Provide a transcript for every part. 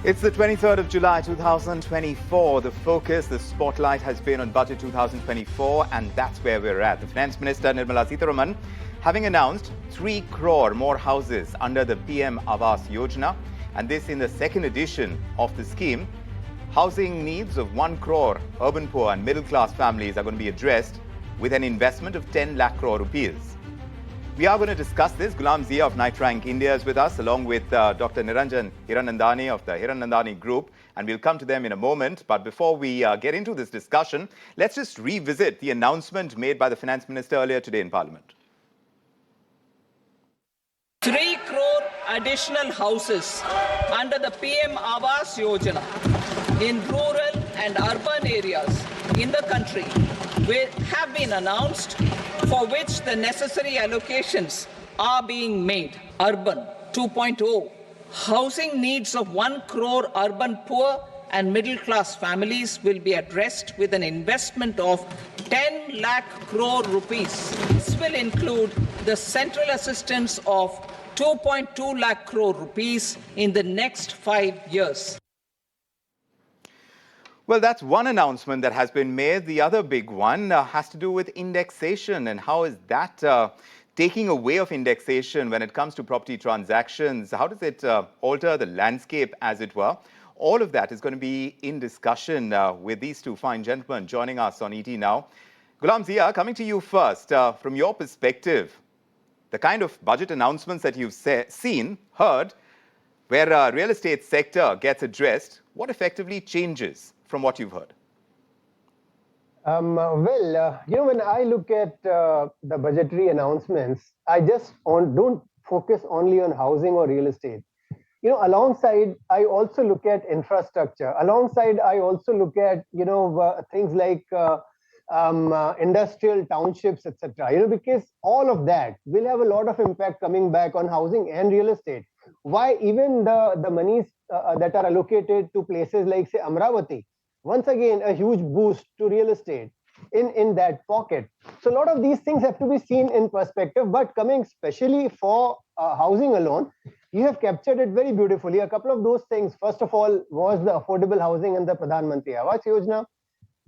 It's the 23rd of July 2024. The focus, the spotlight has been on Budget 2024, and that's where we're at. The Finance Minister Nirmala Sitharaman having announced 3 crore more houses under the PM Awas Yojana, and this in the second edition of the scheme. Housing needs of 1 crore urban poor and middle class families are going to be addressed with an investment of 10 lakh crore rupees. We are going to discuss this. Gulam Zia of Knight Frank India is with us, along with Dr. Niranjan Hiranandani of the Hiranandani Group, and we'll come to them in a moment. But before we get into this discussion, let's just revisit the announcement made by the Finance Minister earlier today in Parliament. 3 crore additional houses under the PM Awas Yojana in rural and urban areas in the country have been announced, for which the necessary allocations are being made. Urban 2.0, housing needs of 1 crore urban poor and middle class families will be addressed with an investment of 10 lakh crore rupees. This will include the central assistance of 2.2 lakh crore rupees in the next 5 years. Well, that's one announcement that has been made. The other big one has to do with indexation, and how is that taking away of indexation when it comes to property transactions? How does it alter the landscape, as it were? All of that is going to be in discussion with these two fine gentlemen joining us on ET Now. Gulam Zia, coming to you first. From your perspective, the kind of budget announcements that you've heard, where real estate sector gets addressed, what effectively changes from what you've heard? When I look at the budgetary announcements, I just don't focus only on housing or real estate. Alongside, I also look at infrastructure. Alongside, I also look at, things like industrial townships, etc. Because all of that will have a lot of impact coming back on housing and real estate. Why even the monies that are allocated to places like, say, Amravati, once again, a huge boost to real estate in that pocket. So a lot of these things have to be seen in perspective, but coming especially for housing alone, you have captured it very beautifully. A couple of those things, first of all, was the affordable housing and the Pradhan Mantri Awas Yojana.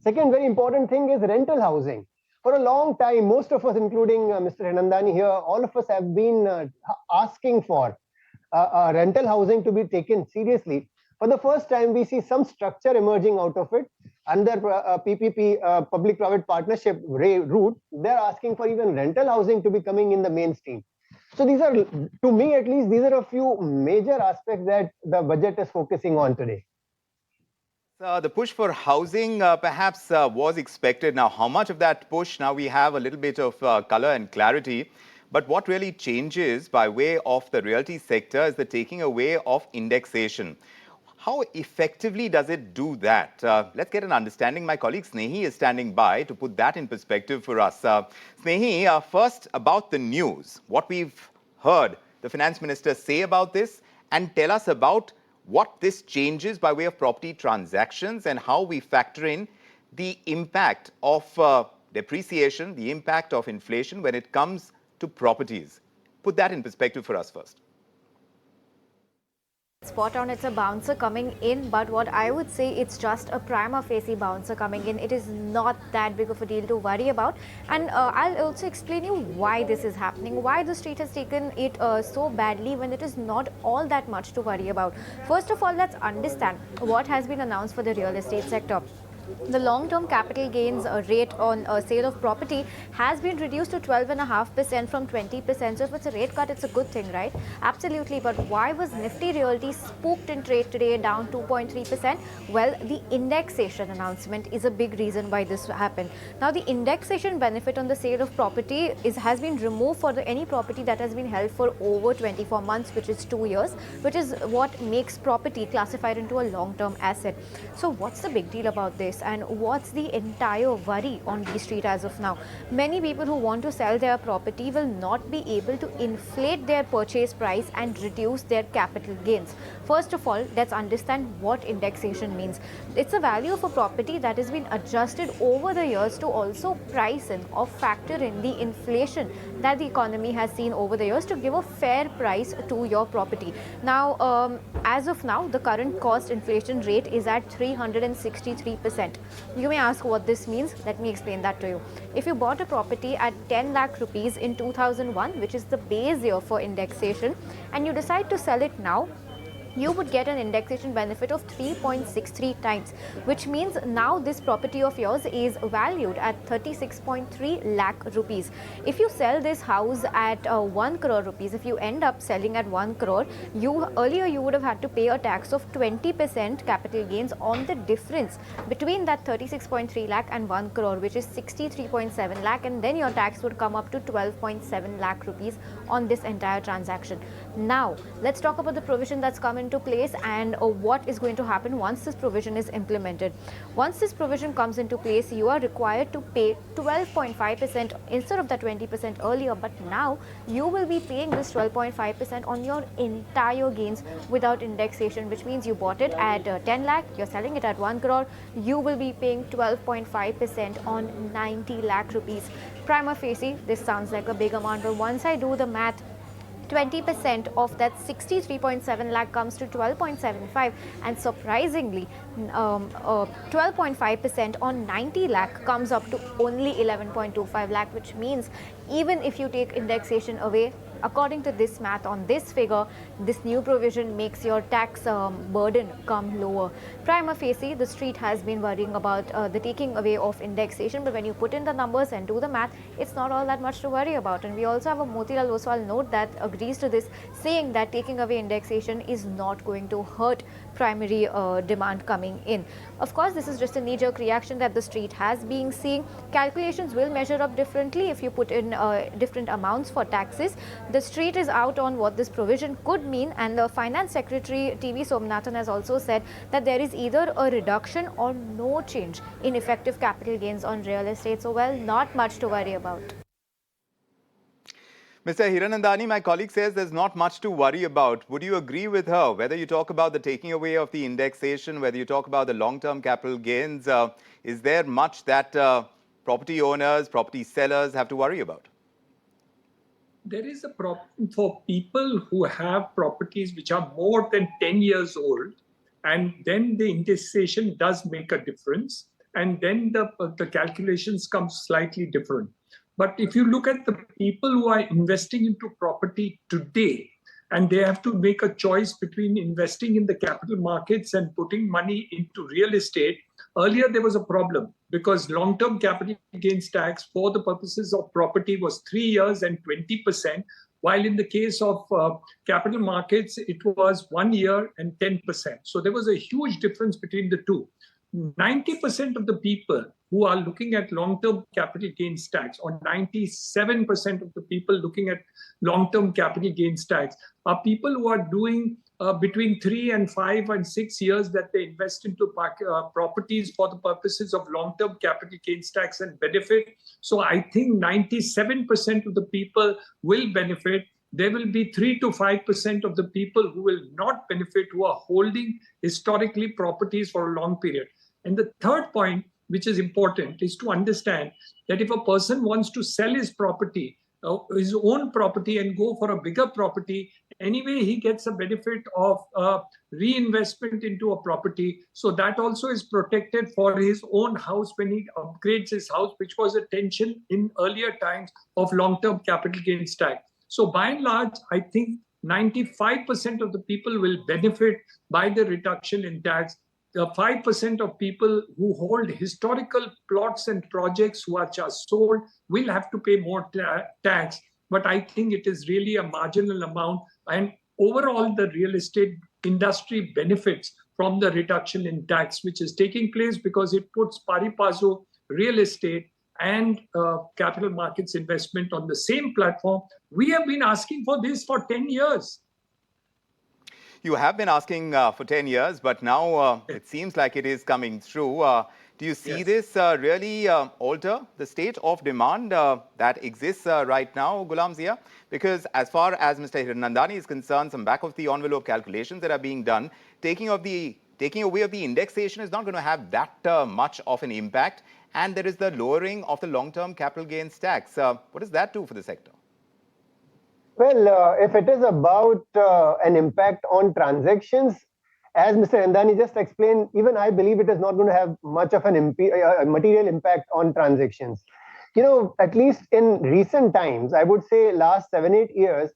Second very important thing is rental housing. For a long time, most of us, including Mr. Hiranandani here, all of us have been asking for rental housing to be taken seriously. For the first time, we see some structure emerging out of it. Under PPP, public-private partnership route, they're asking for even rental housing to be coming in the mainstream. So these are, to me at least, these are a few major aspects that the budget is focusing on today. The push for housing perhaps was expected. Now, how much of that push? Now we have a little bit of color and clarity. But what really changes by way of the realty sector is the taking away of indexation. How effectively does it do that? Let's get an understanding. My colleague Snehi is standing by to put that in perspective for us. Snehi, first about the news, what we've heard the Finance Minister say about this, and tell us about what this changes by way of property transactions and how we factor in the impact of depreciation, the impact of inflation when it comes to properties. Put that in perspective for us first. Spot on, it's a bouncer coming in, but what I would say, it's just a prima facie bouncer coming in. It is not that big of a deal to worry about, and I'll also explain you why this is happening, why the state has taken it so badly when it is not all that much to worry about. First of all, let's understand what has been announced for the real estate sector. The long-term capital gains rate on sale of property has been reduced to 12.5% from 20%. So if it's a rate cut, it's a good thing, right? Absolutely. But why was Nifty Realty spooked in trade today down 2.3%? Well, the indexation announcement is a big reason why this happened. Now, the indexation benefit on the sale of property has been removed for any property that has been held for over 24 months, which is 2 years, which is what makes property classified into a long-term asset. So what's the big deal about this? purchase. And what's the entire worry on the street as of now? Many people who want to sell their property will not be able to inflate their purchase price and reduce their capital gains. First of all, let's understand what indexation means. It's a value of a property that has been adjusted over the years to also price in or factor in the inflation that the economy has seen over the years to give a fair price to your property. Now, as of now, the current cost inflation rate is at 363%. You may ask what this means. Let me explain that to you. If you bought a property at 10 lakh rupees in 2001, which is the base year for indexation, and you decide to sell it now, you would get an indexation benefit of 3.63 times, which means now this property of yours is valued at 36.3 lakh rupees. If you sell this house at 1 crore rupees, if you end up selling at 1 crore, earlier you would have had to pay a tax of 20% capital gains on the difference between that 36.3 lakh and 1 crore, which is 63.7 lakh, and then your tax would come up to 12.7 lakh rupees on this entire transaction. Now, let's talk about the provision that's come into place and what is going to happen once this provision is implemented. Once this provision comes into place, you are required to pay 12.5% instead of the 20% earlier, but now you will be paying this 12.5% on your entire gains without indexation, which means you bought it at 10 lakh, you're selling it at 1 crore, you will be paying 12.5% on 90 lakh rupees. Prima facie, this sounds like a big amount, but once I do the math, 20% of that 63.7 lakh comes to 12.75, and surprisingly 12.5% on 90 lakh comes up to only 11.25 lakh, which means even if you take indexation away, according to this math on this figure, this new provision makes your tax burden come lower. Prima facie, the street has been worrying about the taking away of indexation, but when you put in the numbers and do the math, it's not all that much to worry about. And we also have a Motilal Oswal note that agrees to this, saying that taking away indexation is not going to hurt primary demand coming in. Of course, this is just a knee-jerk reaction that the street has been seeing. Calculations will measure up differently if you put in different amounts for taxes. The street is out on what this provision could mean, and the Finance Secretary TV Somnathan has also said that there is either a reduction or no change in effective capital gains on real estate. So, well, not much to worry about. Mr. Hiranandani, my colleague says there's not much to worry about. Would you agree with her? Whether you talk about the taking away of the indexation, whether you talk about the long-term capital gains, is there much that property owners, property sellers have to worry about? There is a problem for people who have properties which are more than 10 years old, and then the indexation does make a difference, and then the calculations come slightly different. But if you look at the people who are investing into property today, and they have to make a choice between investing in the capital markets and putting money into real estate, earlier there was a problem because long-term capital gains tax for the purposes of property was 3 years and 20%, while in the case of capital markets, it was 1 year and 10%. So there was a huge difference between the two. 90% of the people who are looking at long-term capital gains tax, or 97% of the people looking at long-term capital gains tax, are people who are doing between 3 and 5 and 6 years that they invest into properties for the purposes of long-term capital gains tax and benefit. So I think 97% of the people will benefit. There will be 3 to 5% of the people who will not benefit, who are holding historically properties for a long period. And the third point, which is important, is to understand that if a person wants to sell his property, his own property, and go for a bigger property, anyway, he gets a benefit of reinvestment into a property. So that also is protected for his own house when he upgrades his house, which was a tension in earlier times of long-term capital gains tax. So by and large, I think 95% of the people will benefit by the reduction in tax. The 5% of people who hold historical plots and projects who are just sold will have to pay more tax. But I think it is really a marginal amount. And overall, the real estate industry benefits from the reduction in tax, which is taking place because it puts pari passu real estate and capital markets investment on the same platform. We have been asking for this for 10 years. You have been asking for 10 years, but now it seems like it is coming through. Do you see Yes. this really alter the state of demand that exists right now, Gulam Zia? Because as far as Mr. Hiranandani is concerned, some back-of-the-envelope calculations that are being done, taking away of the indexation is not going to have that much of an impact. And there is the lowering of the long-term capital gains tax. What does that do for the sector? Well, if it is about an impact on transactions, as Mr. Andani just explained, even I believe it is not going to have much of an material impact on transactions. At least in recent times, I would say last 7-8 years,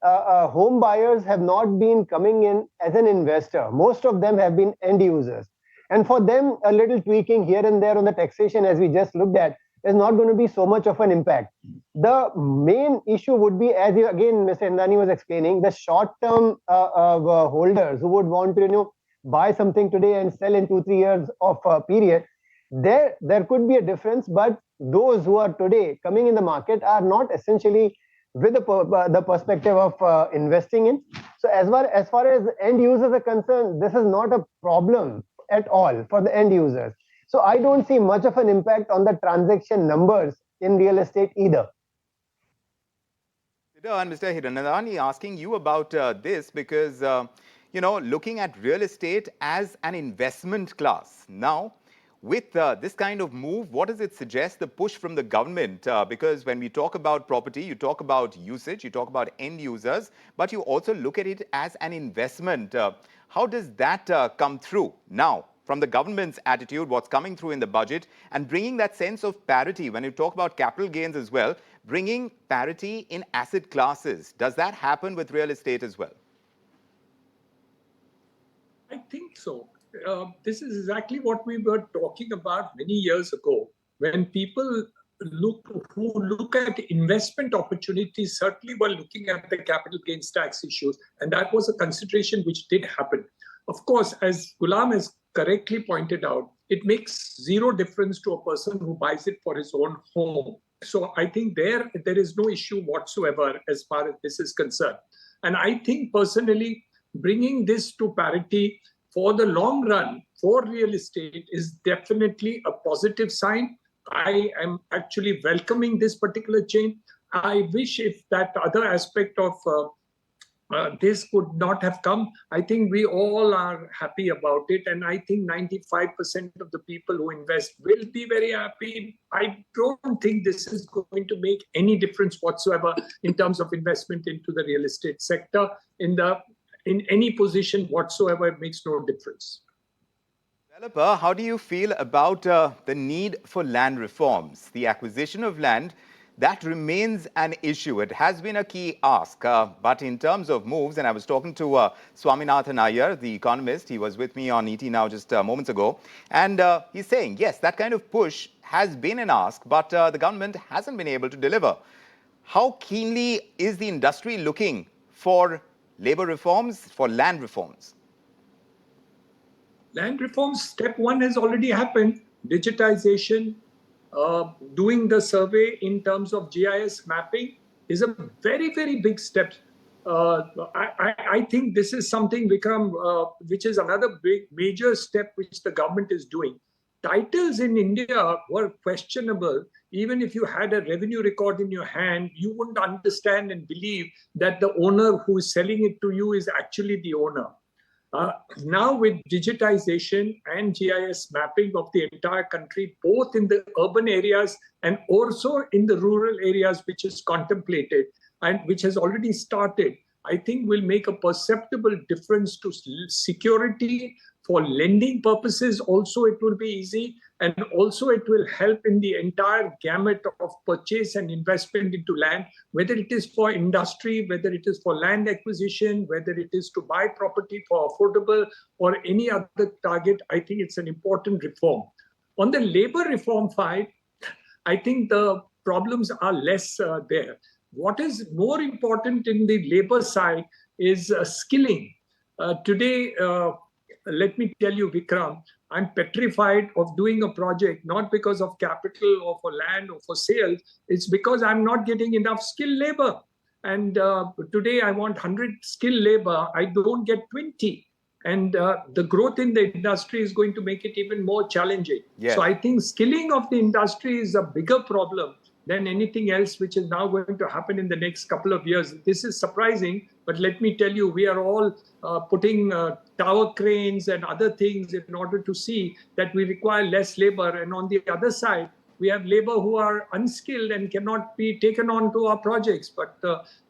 home buyers have not been coming in as an investor. Most of them have been end users. And for them, a little tweaking here and there on the taxation, as we just looked at, is not going to be so much of an impact. The main issue would be, as again Mr. Andani was explaining, the short-term holders who would want to buy something today and sell in 2-3 years of period. There could be a difference, but those who are today coming in the market are not essentially with the perspective of investing in. So as far as end users are concerned, this is not a problem at all for the end users. So I don't see much of an impact on the transaction numbers in real estate either. And Mr. Hiranandani, asking you about this because, looking at real estate as an investment class. Now, with this kind of move, what does it suggest, the push from the government? Because when we talk about property, you talk about usage, you talk about end users, but you also look at it as an investment. How does that come through now? From the government's attitude, what's coming through in the budget, and bringing that sense of parity, when you talk about capital gains as well, bringing parity in asset classes. Does that happen with real estate as well? I think so. This is exactly what we were talking about many years ago. When people who look at investment opportunities certainly were looking at the capital gains tax issues, and that was a consideration which did happen. Of course, as Gulam has correctly pointed out, it makes zero difference to a person who buys it for his own home. So I think there is no issue whatsoever as far as this is concerned. And I think personally, bringing this to parity for the long run for real estate is definitely a positive sign. I am actually welcoming this particular change. I wish if that other aspect of this could not have come. I think we all are happy about it. And I think 95% of the people who invest will be very happy. I don't think this is going to make any difference whatsoever in terms of investment into the real estate sector. In any position whatsoever, it makes no difference. Developer, how do you feel about the need for land reforms? The acquisition of land, that remains an issue. It has been a key ask. But in terms of moves, and I was talking to Swaminathan Iyer, the economist, he was with me on ET Now just moments ago, and he's saying, yes, that kind of push has been an ask, but the government hasn't been able to deliver. How keenly is the industry looking for labor reforms, for land reforms? Land reforms, step one has already happened. Digitization, doing the survey in terms of GIS mapping is a very, very big step. I think this is something, Vikram, which is another big major step which the government is doing. Titles in India were questionable. Even if you had a revenue record in your hand, you wouldn't understand and believe that the owner who is selling it to you is actually the owner. Now with digitization and GIS mapping of the entire country, both in the urban areas and also in the rural areas, which is contemplated and which has already started, I think will make a perceptible difference to security. For lending purposes, also it will be easy, and also it will help in the entire gamut of purchase and investment into land, whether it is for industry, whether it is for land acquisition, whether it is to buy property for affordable or any other target. I think it's an important reform. On the labor reform side, I think the problems are less there. What is more important in the labor side is skilling. Today, let me tell you, Vikram, I'm petrified of doing a project, not because of capital or for land or for sales. It's because I'm not getting enough skilled labor. And today I want 100 skilled labor. I don't get 20. And the growth in the industry is going to make it even more challenging. Yes. So I think skilling of the industry is a bigger problem than anything else, which is now going to happen in the next couple of years. This is surprising, but let me tell you, we are all putting tower cranes and other things in order to see that we require less labor. And on the other side, we have labor who are unskilled and cannot be taken on to our projects. But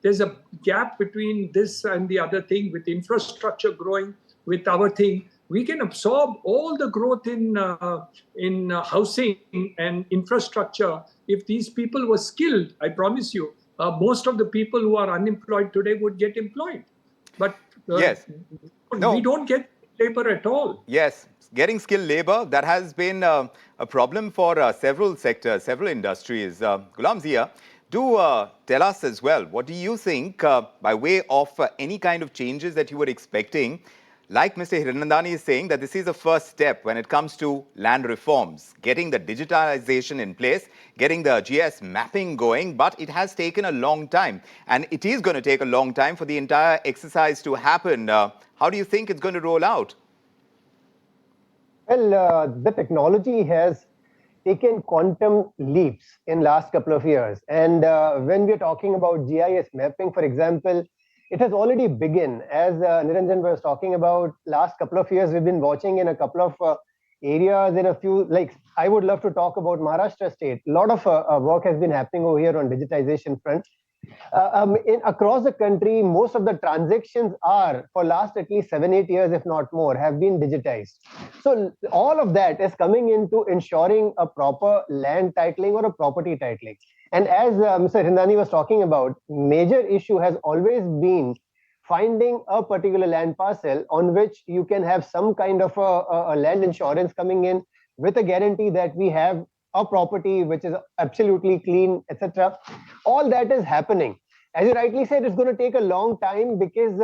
there's a gap between this and the other thing. With infrastructure growing, with our thing, we can absorb all the growth in housing and infrastructure if these people were skilled. I promise you, most of the people who are unemployed today would get employed. But Yes. No. we don't get labor at all. Yes, getting skilled labor, that has been a problem for several sectors, several industries. Gulam Zia, do tell us as well, what do you think by way of any kind of changes that you were expecting? Like Mr. Hiranandani is saying, that this is a first step when it comes to land reforms, getting the digitalization in place, getting the GS mapping going, but it has taken a long time. And it is going to take a long time for the entire exercise to happen. How do you think it's going to roll out? Well, the technology has taken quantum leaps in last couple of years. And when we're talking about GIS mapping, for example, it has already begun. As Niranjan was talking about, last couple of years, we've been watching in a couple of areas, in a few, like I would love to talk about Maharashtra state. A lot of work has been happening over here on digitization front. Across the country, most of the transactions are, for last at least 7-8 years, if not more, have been digitized. So all of that is coming into ensuring a proper land titling or a property titling. And as Mr. Hiranandani was talking about, major issue has always been finding a particular land parcel on which you can have some kind of a land insurance coming in with a guarantee that we have a property which is absolutely clean, etc. All that is happening. As you rightly said, it's going to take a long time because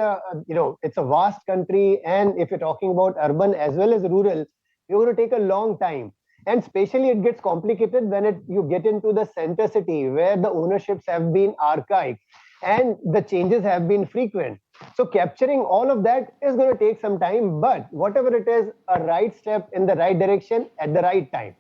it's a vast country, and if you're talking about urban as well as rural, you're going to take a long time. And especially it gets complicated when you get into the center city where the ownerships have been archaic and the changes have been frequent. So capturing all of that is going to take some time, but whatever it is, a right step in the right direction at the right time.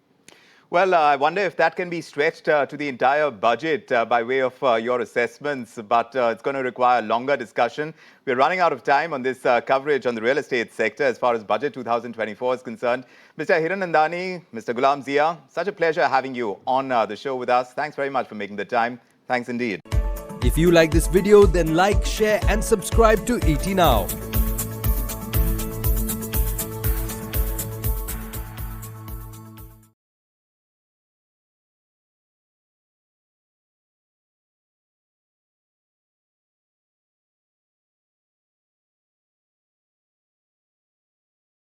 Well, I wonder if that can be stretched to the entire budget by way of your assessments, but it's going to require longer discussion. We're running out of time on this coverage on the real estate sector as far as Budget 2024 is concerned. Mr. Hiranandani, Mr. Gulam Zia, such a pleasure having you on the show with us. Thanks very much for making the time. Thanks indeed. If you like this video, then like, share and subscribe to ET Now.